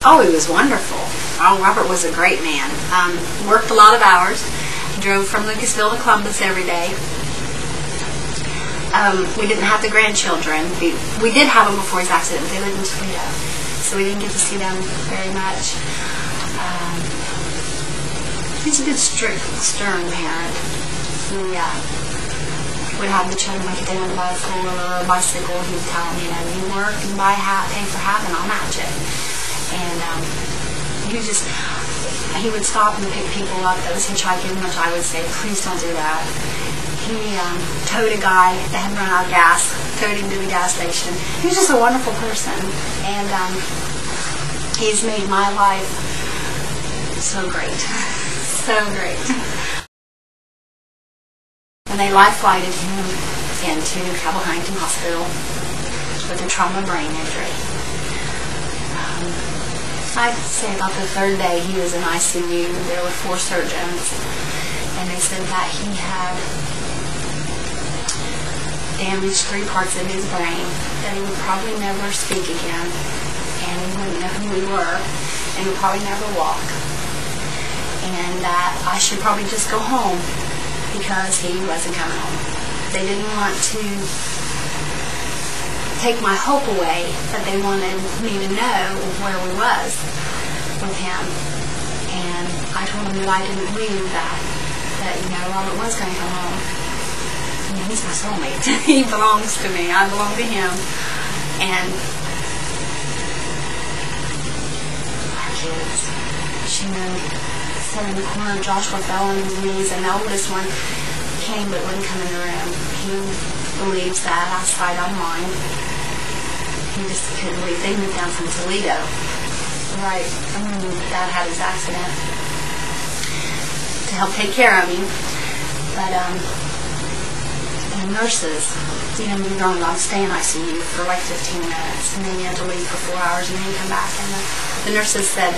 Oh, he was wonderful. Oh, Robert was a great man. Worked a lot of hours. Drove from Lucasville to Columbus every day. We didn't have the grandchildren. We did have them before his accident. They lived in Toledo, so we didn't get to see them very much. He's a good, strict, stern parent. He would have the children like they want to buy a four or a bicycle. He would tell them, you work and buy a hat, pay for half, and I'll match it. And he would stop and pick people up that was hitchhiking, which I would say, please don't do that. He towed a guy that had run out of gas, towed him to the gas station. He was just a wonderful person, and he's made my life so great, so great. And they life flighted him into Cabell Huntington Hospital with a trauma brain injury. I'd say about the third day he was in ICU. There were 4 surgeons, and they said that he had damaged 3 parts of his brain, that he would probably never speak again, and he wouldn't know who we were, and would probably never walk, and that I should probably just go home because he wasn't coming home. They didn't want to take my hope away, but they wanted me to know where we was with him, and I told him that I didn't believe that Robert was going to come home. He's my soulmate. He belongs to me. I belong to him. And our kids, Shannon sat in the corner. Joshua fell on his knees, and the oldest one came but wouldn't come in the room. He believes that outside of mind. He just couldn't believe. They moved down from Toledo. Right. Dad had his accident to help take care of him. But, the nurses, moved on. I'd stay in ICU for like 15 minutes, and then you had to leave for 4 hours, and then you come back. And the nurses said,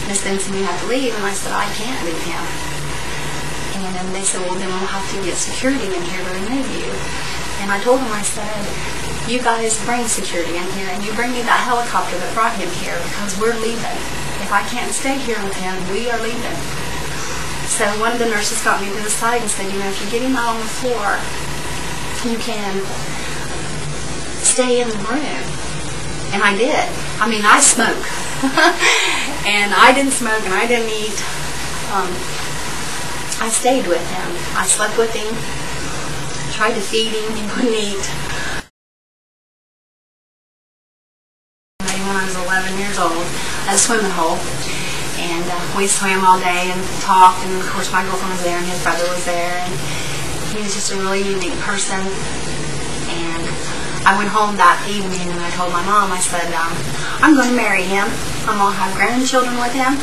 Miss Benson, you have to leave. And I said, I can't leave him. And then they said, well, then we'll have to get security in here to remove you. And I told them, I said, you guys bring security in here, and you bring me that helicopter that brought him here, because we're leaving. If I can't stay here with him, we are leaving. So one of the nurses got me to the side and said, if you get him out on the floor, you can stay in the room. And I did. I smoke. And I didn't smoke and I didn't eat. I stayed with him. I slept with him. Tried to feed him. He wouldn't eat. When I was 11 years old, at a swimming hole. And we swam all day and talked. And of course my girlfriend was there and his brother was there. And he was just a really unique person. And I went home that evening and I told my mom, I said, I'm going to marry him. I'm going to have grandchildren with him.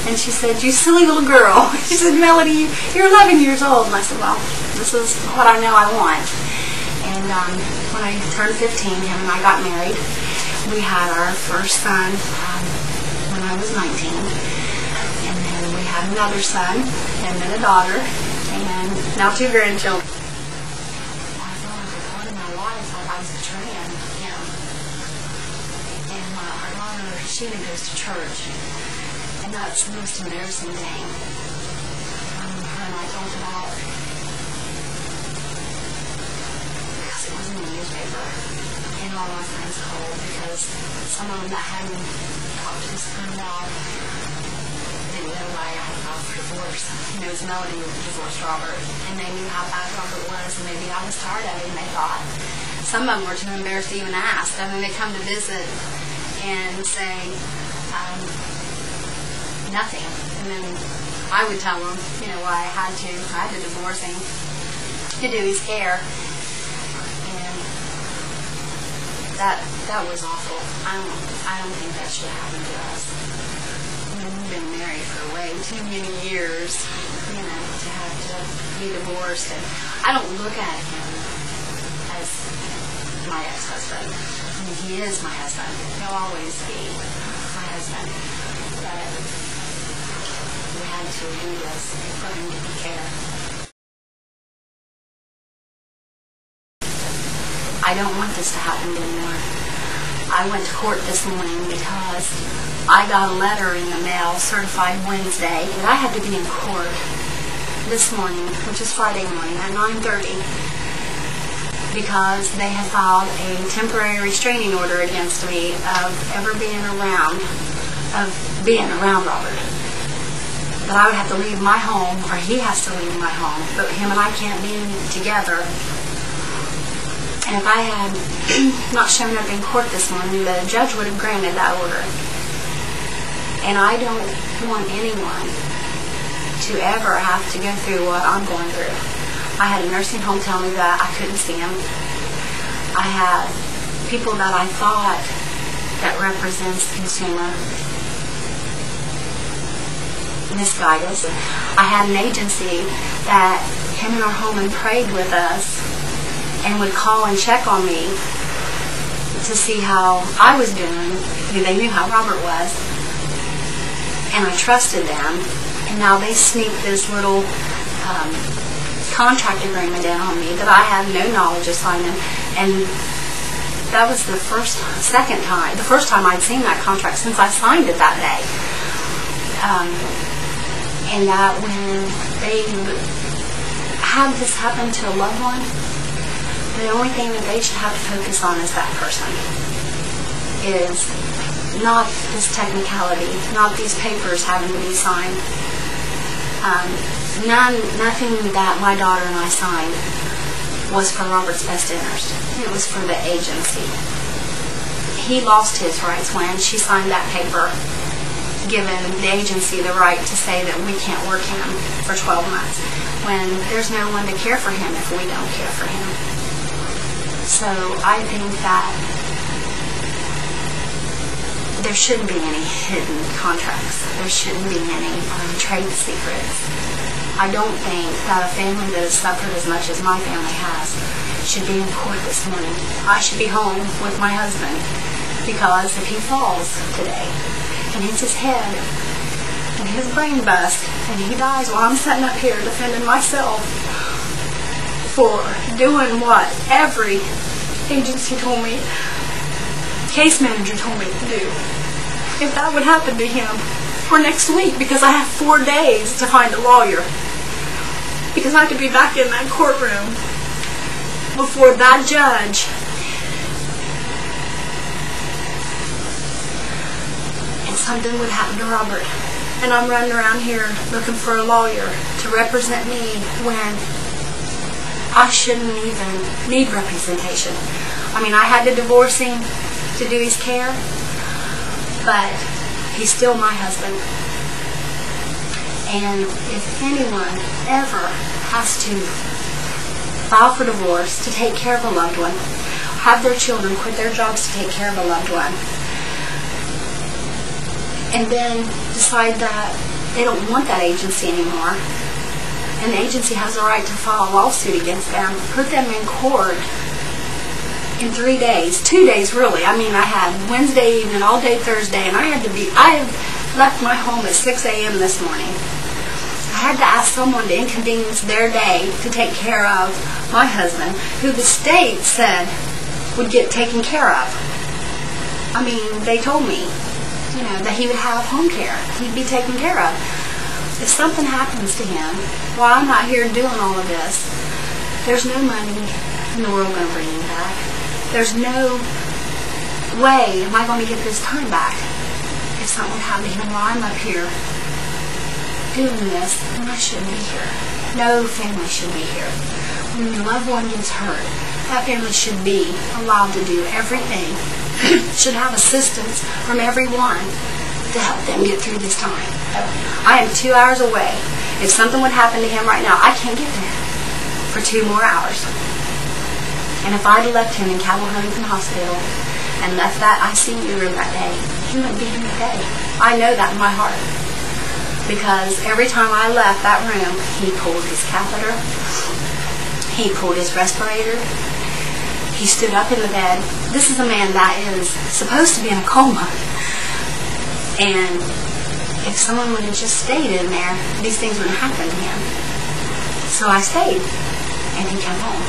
And she said, you silly little girl. She said, Melody, you're 11 years old. And I said, well, this is what I know I want. And when I turned 15, him and I got married. We had our first son when I was 19. And then we had another son, and then a daughter, and now 2 grandchildren. I felt like a part of my life like I was betraying him. And our daughter, Sheena, goes to church. And that's the most embarrassing thing. Her and I talked about, because it wasn't in the newspaper. And all my friends called because some of them that hadn't talked to us for a while didn't know why I had filed for divorce. It was Melody who divorced Robert, and they knew how bad Robert was, and maybe I was tired of him, they thought. Some of them were too embarrassed to even ask. They come to visit and say nothing. And then I would tell them, why I had to divorce him to do his care. That was awful. I don't think that should happen to us. We've been married for way too many years, to have to be divorced. And I don't look at him as my ex-husband. He is my husband. He'll always be my husband. But we had to do this for him to be care. I don't want this to happen anymore. I went to court this morning because I got a letter in the mail, certified Wednesday, that I had to be in court this morning, which is Friday morning at 9:30, because they had filed a temporary restraining order against me of being around Robert. That I would have to leave my home, or he has to leave my home, but him and I can't be together. And if I had not shown up in court this morning, the judge would have granted that order. And I don't want anyone to ever have to go through what I'm going through. I had a nursing home tell me that I couldn't see him. I had people that I thought that represents the consumer misguide us. I had an agency that came in our home and prayed with us and would call and check on me to see how I was doing. They knew how Robert was, and I trusted them. And now they sneaked this little contract agreement in on me that I had no knowledge of signing. And that was the first time I'd seen that contract since I signed it that day. And that when they have this happen to a loved one, the only thing that they should have to focus on is that person. Is not this technicality, not these papers having to be signed. Nothing that my daughter and I signed was for Robert's best interest. It was for the agency. He lost his rights when she signed that paper, given the agency the right to say that we can't work him for 12 months when there's no one to care for him if we don't care for him. So I think that there shouldn't be any hidden contracts. There shouldn't be any trade secrets. I don't think that a family that has suffered as much as my family has should be in court this morning. I should be home with my husband, because if he falls today and hits his head and his brain busts and he dies while I'm sitting up here defending myself for doing what every agency told me, case manager told me to do, if that would happen to him for next week, because I have 4 days to find a lawyer, because I have to be back in that courtroom before that judge, and something would happen to Robert, and I'm running around here looking for a lawyer to represent me when I shouldn't even need representation. I mean, I had to divorce him to do his care, but he's still my husband. And if anyone ever has to file for divorce to take care of a loved one, have their children quit their jobs to take care of a loved one, and then decide that they don't want that agency anymore, and the agency has the right to file a lawsuit against them, put them in court in 3 days, 2 days really. I mean, I had Wednesday evening, all day Thursday, and I had left my home at 6 a.m. this morning. I had to ask someone to inconvenience their day to take care of my husband, who the state said would get taken care of. I mean, they told me, that he would have home care. He'd be taken care of. If something happens to him while I'm not here doing all of this, there's no money in the world going to bring him back. There's no way am I going to get this time back. If something happened to him while I'm up here doing this, then I shouldn't be here. No family should be here. When your loved one gets hurt, that family should be allowed to do everything, should have assistance from everyone to help them get through this time. I am 2 hours away. If something would happen to him right now, I can't get there for 2 more hours. And if I'd left him in Cabell Huntington Hospital and left that ICU room that day, he wouldn't be here today. I know that in my heart. Because every time I left that room, he pulled his catheter, he pulled his respirator, he stood up in the bed. This is a man that is supposed to be in a coma. And if someone would have just stayed in there, these things wouldn't happen to him. So I stayed, and he came home.